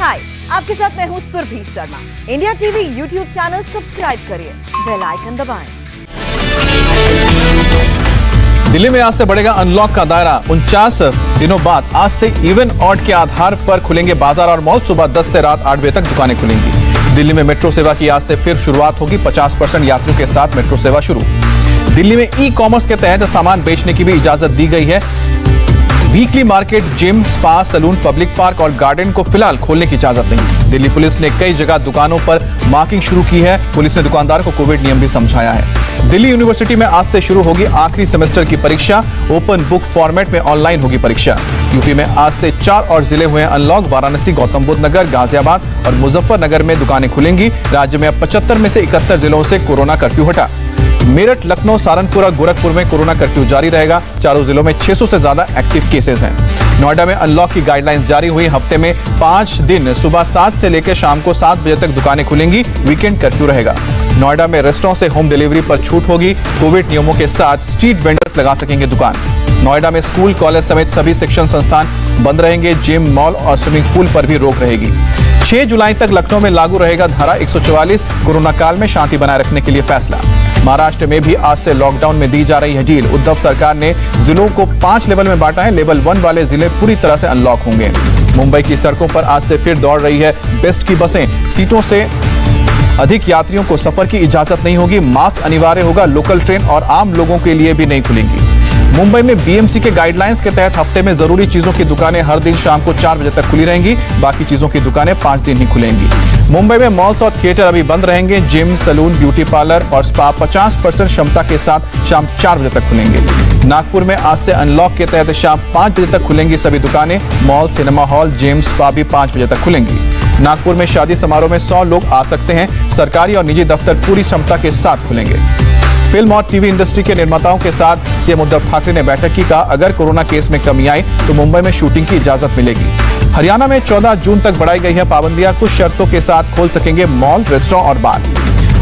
हाय, आपके साथ मैं हूँ Surabhi Sharma. India TV YouTube channel subscribe करिए, बेल आइकन दबाएं। दिल्ली में आज से बढ़ेगा अनलॉक का दायरा। 49 दिनों बाद आज से इवन ऑड के आधार पर खुलेंगे बाजार और मॉल। सुबह 10 से रात 8 बजे तक दुकानें खुलेंगी। दिल्ली में मेट्रो सेवा की आज से फिर शुरुआत होगी। 50% यात्रियों के साथ मेट्रो सेवा शुरू। दिल्ली में ई कॉमर्स के तहत सामान बेचने की भी इजाजत दी गई है। Weekly market, gym, spa, salon, public park और गार्डन को फिलहाल खोलने की इजाजत नहीं। दिल्ली पुलिस ने कई जगह दुकानों पर मार्किंग शुरू की है। पुलिस ने दुकानदारों को कोविड नियम भी समझाया है। दिल्ली यूनिवर्सिटी में आज से शुरू होगी आखिरी सेमेस्टर की परीक्षा। ओपन बुक फॉर्मेट में ऑनलाइन होगी परीक्षा। यूपी में आज से 4 और जिले हुए अनलॉक। वाराणसी, गौतम बुद्ध नगर, गाजियाबाद और मुजफ्फरनगर में दुकानें खुलेंगी। राज्य में अब 75 में से 71 जिलों से कोरोना कर्फ्यू हटा। मेरठ, लखनऊ, सहारनपुर और गोरखपुर में कोरोना कर्फ्यू जारी रहेगा। चारों जिलों में 600 से ज्यादा एक्टिव केसेस हैं। नोएडा में अनलॉक की गाइडलाइंस जारी हुई। हफ्ते में 5 दिन सुबह 7 से लेकर शाम को 7 बजे तक दुकानें खुलेंगी। वीकेंड कर्फ्यू रहेगा। नोएडा में रेस्टोरेंट से होम डिलीवरी पर छूट होगी। कोविड नियमों के साथ स्ट्रीट वेंडर्स लगा सकेंगे दुकान। नोएडा में स्कूल, कॉलेज समेत सभी शिक्षण संस्थान बंद रहेंगे। जिम, मॉल और स्विमिंग पूल पर भी रोक रहेगी। 6 जुलाई तक लखनऊ में लागू रहेगा धारा 144। कोरोना काल में शांति बनाए रखने के लिए फैसला। महाराष्ट्र में भी आज से लॉकडाउन में दी जा रही है ढील। उद्धव सरकार ने जिलों को 5 लेवल में बांटा है। लेवल 1 वाले जिले पूरी तरह से अनलॉक होंगे। मुंबई की सड़कों पर आज से फिर दौड़ रही है बेस्ट की बसें। सीटों से अधिक यात्रियों को सफर की इजाजत नहीं होगी। मास्क अनिवार्य होगा। लोकल ट्रेन और आम लोगों के लिए भी नहीं खुलेंगी। मुंबई में बीएमसी के गाइडलाइंस के तहत हफ्ते में जरूरी चीजों की दुकानें हर दिन शाम को 4 बजे तक खुली रहेंगी। बाकी चीजों की दुकानें 5 दिन ही खुलेंगी। मुंबई में मॉल्स और थिएटर अभी बंद रहेंगे। जिम, सैलून, ब्यूटी पार्लर और स्पा 50% क्षमता के साथ शाम 4 बजे तक खुलेंगे। नागपुर में आज से अनलॉक के तहत शाम 5 बजे तक खुलेंगी सभी दुकानें। Mall, cinema hall, gym, spa भी 5 बजे तक खुलेंगी। नागपुर में शादी समारोह में 100 लोग आ सकते हैं। सरकारी और निजी दफ्तर पूरी क्षमता के साथ खुलेंगे। फिल्म और टीवी इंडस्ट्री के निर्माताओं के साथ सीएम उद्धव ठाकरे ने बैठक की। कहा, अगर कोरोना केस में कमी आई तो मुंबई में शूटिंग की इजाजत मिलेगी। हरियाणा में 14 जून तक बढ़ाई गई है पाबंदियां। कुछ शर्तों के साथ खोल सकेंगे मॉल, रेस्टोरेंट और बार।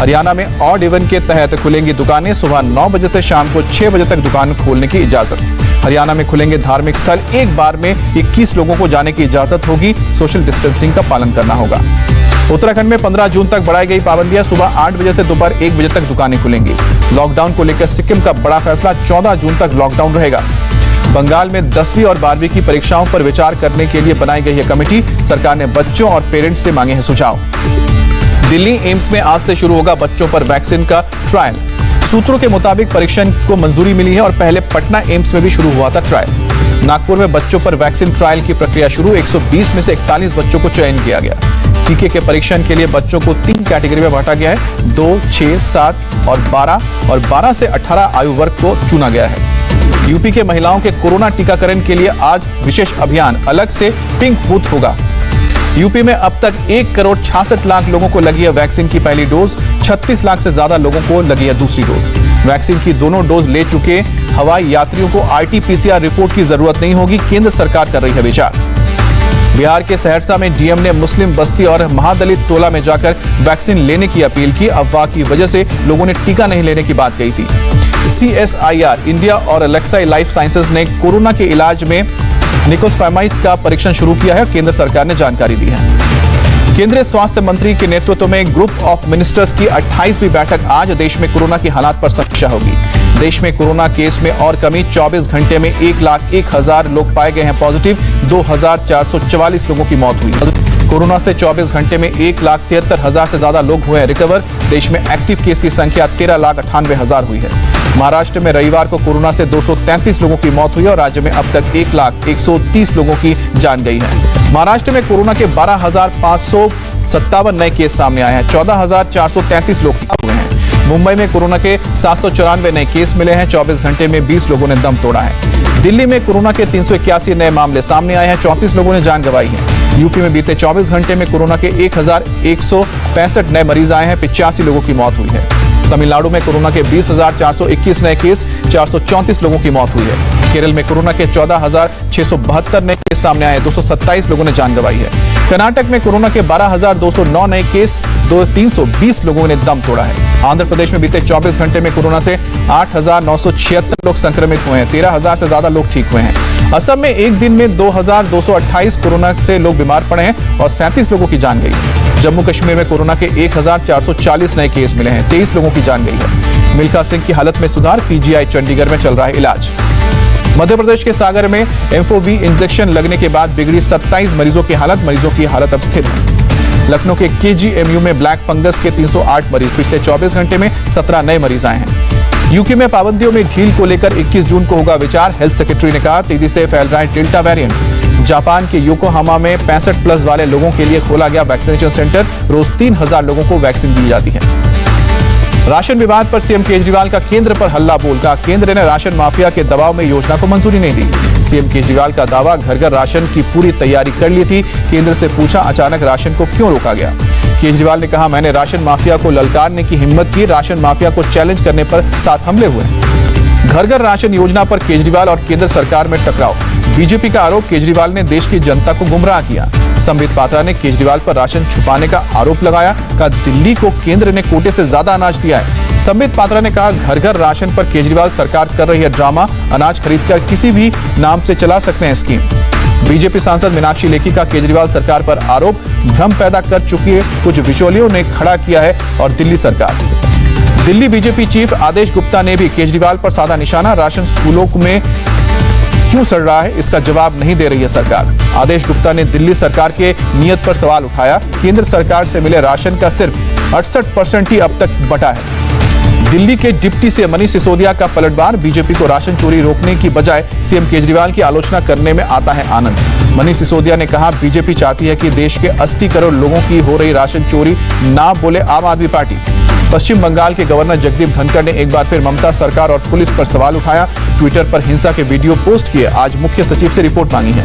हरियाणा में ऑड इवन के तहत खुलेंगी दुकानें। सुबह 9 बजे से शाम को 6 बजे तक दुकान खोलने की इजाजत। हरियाणा में खुलेंगे धार्मिक स्थल। एक बार में 21 लोगों को जाने की इजाजत होगी। सोशल डिस्टेंसिंग का पालन करना होगा। उत्तराखंड में 15 जून तक बढ़ाई गई पाबंदियां। सुबह 8 बजे से दोपहर 1 बजे तक दुकानें खुलेंगी। लॉकडाउन को लेकर सिक्किम का बड़ा फैसला। 14 जून तक लॉकडाउन रहेगा। बंगाल में 10वीं और 12वीं की परीक्षाओं पर विचार करने के लिए बनाई गई है कमेटी। सरकार ने बच्चों और पेरेंट्स से मांगे हैं सुझाव। दिल्ली एम्स में आज से शुरू होगा बच्चों पर वैक्सीन का ट्रायल। सूत्रों के मुताबिक परीक्षण को मंजूरी मिली है और पहले पटना एम्स में भी शुरू हुआ था ट्रायल। नागपुर में बच्चों पर वैक्सीन ट्रायल की प्रक्रिया शुरू। 120 में से 41 बच्चों को चयन किया गया। टीके के परीक्षण के लिए बच्चों को 3 कैटेगरी में बांटा गया है। 2, 6, 7 और 12 से 18 आयु वर्ग को चुना गया है। यूपी के महिलाओं के कोरोना टीकाकरण के लिए आज विशेष अभियान। अलग से पिंक बूथ होगा। यूपी में अब तक 1 करोड़ 66 लाख लोगों को लगी है वैक्सीन की पहली डोज। 36 लाख से ज्यादा लोगों को लगी है दूसरी डोज। वैक्सीन की दोनों डोज ले चुके हवाई यात्रियों को RT-PCR रिपोर्ट की जरूरत नहीं होगी। केंद्र सरकार कर रही है विचार। बिहार के सहरसा में डीएम ने मुस्लिम बस्ती और महादलित टोला में जाकर वैक्सीन लेने की अपील की। अफवाह की वजह से लोगों ने टीका नहीं लेने की बात कही थी। CSIR इंडिया और अलेक्साई लाइफ साइंसेज ने कोरोना के इलाज में निकोसामाइड का परीक्षण शुरू किया है। केंद्र सरकार ने जानकारी दी है। केंद्रीय स्वास्थ्य मंत्री के नेतृत्व में ग्रुप ऑफ मिनिस्टर्स की 28वीं बैठक आज। देश में कोरोना की हालात पर समीक्षा होगी। देश में कोरोना केस में और कमी। 24 घंटे में 1,01,000 लोग पाए गए हैं पॉजिटिव। 2,444 लोगों की मौत हुई। कोरोना से 24 घंटे में 1,73,000 से ज्यादा लोग हुए हैं रिकवर। देश में एक्टिव केस की संख्या 13,98,000 हुई है। महाराष्ट्र में रविवार को कोरोना से 233 लोगों की मौत हुई और राज्य में अब तक 1,01,30 लोगों की जान गई है। महाराष्ट्र में कोरोना के 12,557 नए केस सामने आए हैं। 14,433 लोग हुए हैं। मुंबई में कोरोना के 794 नए केस मिले हैं। 24 घंटे में 20 लोगों ने दम तोड़ा है। दिल्ली में कोरोना के 381 नए मामले सामने आए हैं। 34 लोगों ने जान गंवाई है। यूपी में बीते 24 घंटे में कोरोना के 1,165 नए मरीज आए हैं। 85 लोगों की मौत हुई है। तमिलनाडु में कोरोना के 20,421 नए केस। 434 लोगों की मौत हुई है। केरल में कोरोना के 14,672 नए केस सामने आए, 227 लोगों ने जान गंवाई है। कर्नाटक में कोरोना के 12,209 नए केस, 320 लोगों ने दम तोड़ा है। आंध्र प्रदेश में बीते 24 घंटे में कोरोना से 8,976 लोग संक्रमित हुए हैं, 13,000 से ज्यादा लोग ठीक हुए हैं। असम में एक दिन में 2,228 कोरोना से लोग बीमार पड़े हैं और 37 लोगों की जान गई। जम्मू कश्मीर में कोरोना के 1,440 नए केस मिले हैं, 23 लोगों की जान गई है। मिल्खा सिंह की हालत में सुधार, पीजीआई चंडीगढ़ में चल रहा है इलाज। मध्य प्रदेश के सागर में एम्फोवी इंजेक्शन लगने के बाद बिगड़ी 27 मरीजों की हालत अब स्थिर है। लखनऊ के केजीएमयू में ब्लैक फंगस के 308 मरीज, पिछले 24 घंटे में 17 नए मरीज आए हैं। यूके में पाबंदियों में ढील को लेकर 21 जून को होगा विचार, हेल्थ सेक्रेटरी ने कहा। तेजी से फैल रहा है डेल्टा वेरिएंट। जापान के योकोहामा में 65+ वाले लोगों के लिए खोला गया वैक्सीनेशन सेंटर, रोज 3,000 लोगों को वैक्सीन दी जाती है। राशन विवाद पर सीएम केजरीवाल का केंद्र पर हल्ला बोल, कहा केंद्र ने राशन माफिया के दबाव में योजना को मंजूरी नहीं दी। सीएम केजरीवाल का दावा, घर घर राशन की पूरी तैयारी कर ली थी, केंद्र से पूछा अचानक राशन को क्यों रोका गया। केजरीवाल ने कहा मैंने राशन माफिया को ललकारने की हिम्मत की, राशन माफिया को चैलेंज करने पर 7 हमले हुए। घर घर राशन योजना पर केजरीवाल और केंद्र सरकार में टकराव, बीजेपी का आरोप, केजरीवाल ने देश की जनता को गुमराह किया। संबित पात्रा ने केजरीवाल पर राशन छुपाने का आरोप लगाया, कहा दिल्ली को केंद्र ने कोटे से ज्यादा अनाज दिया है। संबित पात्रा ने कहा घर घर राशन पर केजरीवाल सरकार कर रही है ड्रामा, अनाज खरीदकर किसी भी नाम से चला सकते हैं स्कीम। बीजेपी सांसद मीनाक्षी लेखी का केजरीवाल सरकार पर आरोप, भ्रम पैदा कर चुकी है, कुछ बिचौलियों ने खड़ा किया है और दिल्ली सरकार। दिल्ली बीजेपी चीफ आदेश गुप्ता ने भी केजरीवाल पर साधा निशाना, राशन स्कूलों में क्यों सड़ रहा है इसका जवाब नहीं दे रही है सरकार। आदेश गुप्ता ने दिल्ली सरकार के नियत पर सवाल उठाया, केंद्र सरकार से मिले राशन का सिर्फ 68% ही अब तक बटा है। दिल्ली के डिप्टी से मनीष सिसोदिया का पलटवार, बीजेपी को राशन चोरी रोकने की बजाय सीएम केजरीवाल की आलोचना करने में आता है आनंद। मनीष सिसोदिया ने कहा बीजेपी चाहती है कि देश के 80 करोड़ लोगों की हो रही राशन चोरी ना बोले आम आदमी पार्टी। पश्चिम बंगाल के गवर्नर जगदीप धनखड़ ने एक बार फिर ममता सरकार और पुलिस पर सवाल उठाया, ट्विटर पर हिंसा के वीडियो पोस्ट किए, आज मुख्य सचिव से रिपोर्ट मांगी है।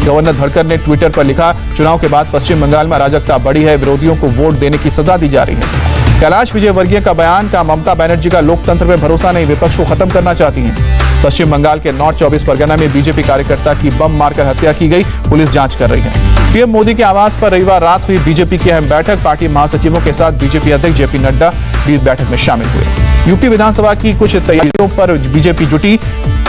गवर्नर धनखड़ ने ट्विटर पर लिखा, चुनाव के बाद पश्चिम बंगाल में अराजकता बढ़ी है, विरोधियों को वोट देने की सजा दी जा रही है। कैलाश विजयवर्गीय का बयान, का ममता बनर्जी का लोकतंत्र में भरोसा नहीं, विपक्ष को खत्म करना चाहती हैं। पश्चिम बंगाल के नॉर्थ 24 परगना में बीजेपी कार्यकर्ता की बम मारकर हत्या की गई, पुलिस जांच कर रही है। पीएम मोदी के आवास पर रविवार रात हुई बीजेपी की अहम बैठक, पार्टी महासचिवों के साथ बीजेपी अध्यक्ष जेपी नड्डा भी बैठक में शामिल हुए। यूपी विधानसभा की कुछ तैयारियों पर बीजेपी जुटी,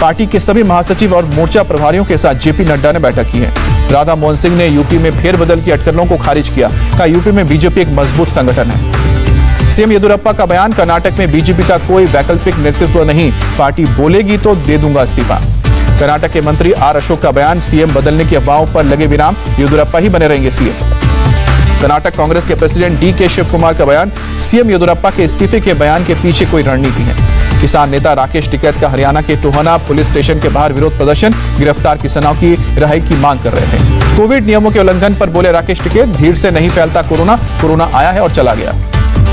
पार्टी के सभी महासचिव और मोर्चा प्रभारियों के साथ जेपी नड्डा ने बैठक की है। राधा मोहन सिंह ने यूपी में फेरबदल की अटकलों को खारिज किया, कहा यूपी में बीजेपी एक मजबूत संगठन है। सीएम येदियुरप्पा का बयान, कर्नाटक में बीजेपी का कोई वैकल्पिक नेतृत्व नहीं, पार्टी बोलेगी तो दे दूंगा इस्तीफा। कर्नाटक के मंत्री आर अशोक का बयान, सीएम बदलने की अफवाहों पर लगे विराम, येदियुरप्पा ही बने रहेंगे सीएम। कर्नाटक कांग्रेस के प्रेसिडेंट डीके शिव कुमार का बयान, सीएम येदियुरप्पा के इस्तीफे के बयान के पीछे कोई रणनीति है। किसान नेता राकेश टिकैत का हरियाणा के टोहाना पुलिस स्टेशन के बाहर विरोध प्रदर्शन, गिरफ्तार किसानों की रिहाई की मांग कर रहे थे। कोविड नियमों के उल्लंघन पर बोले राकेश टिकैत, भीड़ से नहीं फैलता कोरोना, कोरोना आया है और चला गया।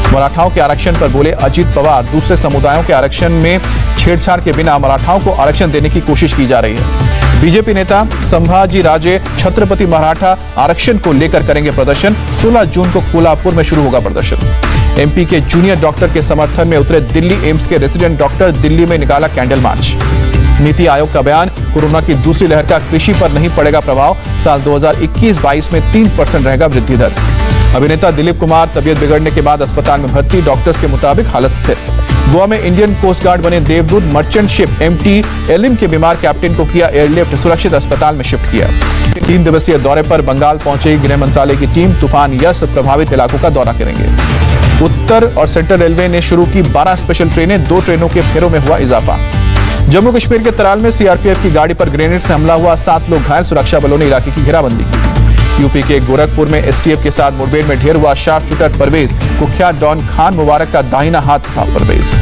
मराठाओं के आरक्षण पर बोले अजित पवार, दूसरे समुदायों के आरक्षण में छेड़छाड़ के बिना मराठाओं को आरक्षण देने की कोशिश की जा रही है। बीजेपी नेता संभाजी राजे छत्रपति मराठा आरक्षण को लेकर करेंगे प्रदर्शन, 16 जून को कोल्हापुर में शुरू होगा प्रदर्शन। एमपी के जूनियर डॉक्टर के समर्थन में उतरे दिल्ली एम्स के रेजिडेंट डॉक्टर, दिल्ली में निकाला कैंडल मार्च। नीति आयोग का बयान, कोरोना की दूसरी लहर का कृषि पर नहीं पड़ेगा प्रभाव, साल 2021-22 में 3% रहेगा वृद्धि दर। अभिनेता दिलीप कुमार तबीयत बिगड़ने के बाद अस्पताल में भर्ती, डॉक्टर्स के मुताबिक हालत स्थिर। गोवा में इंडियन कोस्ट गार्ड बने देवदूत, मर्चेंट शिप एमटी एलिम के बीमार कैप्टन को किया एयरलिफ्ट, सुरक्षित अस्पताल में शिफ्ट किया। 3 दिवसीय दौरे पर बंगाल पहुंची गृह मंत्रालय की टीम, तूफान यस प्रभावित इलाकों का दौरा करेंगे। उत्तर और सेंट्रल रेलवे ने शुरू की 12 स्पेशल ट्रेनें, 2 ट्रेनों के फेरों में हुआ इजाफा। जम्मू कश्मीर के तराल में सीआरपीएफ की गाड़ी पर ग्रेनेड से हमला हुआ, 7 लोग घायल, सुरक्षा बलों ने इलाके की घेराबंदी की। यूपी के गोरखपुर में एसटीएफ के साथ मुठभेड़ में ढेर हुआ शार्प शूटर परवेज, कुख्यात डॉन खान मुबारक का दाहिना हाथ था परवेज।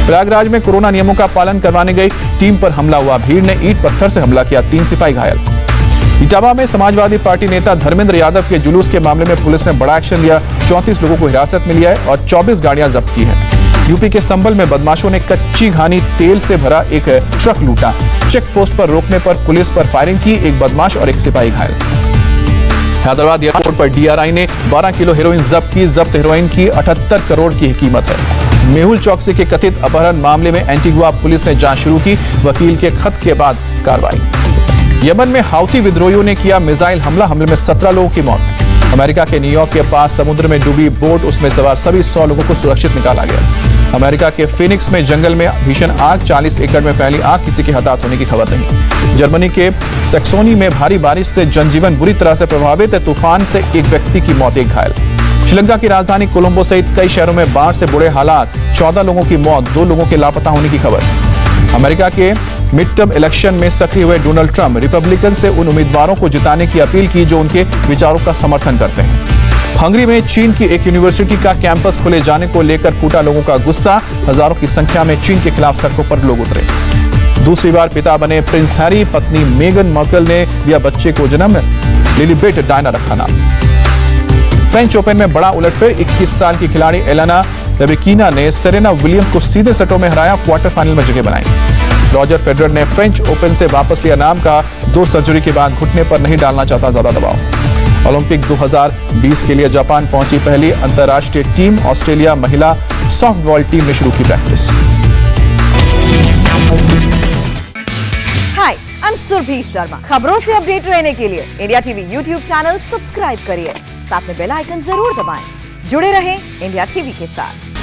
प्रयागराज में कोरोना नियमों का पालन करवाने गई टीम पर हमला हुआ, भीड़ ने ईंट पत्थर से हमला किया, 3 सिपाही घायल। इटावा में समाजवादी पार्टी नेता धर्मेंद्र यादव के जुलूस के मामले में पुलिस ने बड़ा एक्शन लिया, 34 लोगों को हिरासत में लिया है और 24 गाड़ियां जब्त की है। यूपी के संभल में बदमाशों ने कच्ची घानी तेल से भरा एक ट्रक लूटा, चेक पोस्ट पर रोकने पर पुलिस पर फायरिंग की, एक बदमाश और एक सिपाही घायल। हैदराबाद एयरपोर्ट पर डीआरआई ने 12 किलो हेरोइन जब्त की, जब्त हेरोइन की 78 करोड़ की कीमत है। मेहुल चौकसी के कथित अपहरण मामले में एंटीगुआ पुलिस ने जांच शुरू की। वकील के खत के बाद कार्रवाई। यमन में हाउती विद्रोहियों ने किया मिसाइल हमले में 17 लोगों की मौत। अमेरिका के न्यूयॉर्क के पास समुद्र में डूबी बोट, उसमें सवार सभी 100 लोगों को सुरक्षित निकाला गया। अमेरिका के फिनिक्स में जंगल में भीषण आग, 40 एकड़ में फैली आग, किसी के हताहत होने की खबर नहीं। जर्मनी के सैक्सोनी में भारी बारिश से जनजीवन बुरी तरह से प्रभावित है। तूफान से एक व्यक्ति की मौत, एक घायल। श्रीलंका की राजधानी कोलंबो सहित कई शहरों में बाढ़ से बुरे हालात, 14 लोगों की मौत, 2 लोगों के लापता होने की खबर। अमेरिका के मिड टर्म इलेक्शन में सक्रिय हुए डोनाल्ड ट्रंप रिपब्लिकन से उन उम्मीदवारों को जिताने की अपील की जो उनके विचारों का समर्थन करते हैं। हंगरी में चीन की एक यूनिवर्सिटी का कैंपस खोले जाने को लेकर फूटा लोगों का गुस्सा, हजारों की संख्या में चीन के खिलाफ सड़कों पर लोग उतरे। दूसरी बार पिता बने प्रिंस हैरी, पत्नी मेगन मार्कल ने दिया बच्चे को जन्म, लिलीबेट डायना रखा नाम। फ्रेंच ओपन में बड़ा उलटफेर, 21 साल की खिलाड़ी एलेना रेबेकिना ने सेरेना विलियम्स को सीधे सेटों में हराया, क्वार्टर फाइनल में जगह बनाई। रॉजर फेडरर ने फ्रेंच ओपन से वापस लिया नाम का, 2 सर्जरी के बाद घुटने पर नहीं डालना चाहता ज्यादा दबाव। ओलंपिक 2020 के लिए जापान पहुंची पहली अंतर्राष्ट्रीय टीम। ऑस्ट्रेलिया महिला सॉफ्टबॉल टीम ने शुरू की practice. Hi, I am Surabhi Sharma. खबरों से अपडेट रहने के लिए India TV YouTube channel subscribe करिए, साथ में बेल आइकन जरूर दबाएं। जुड़े रहें इंडिया टीवी के साथ।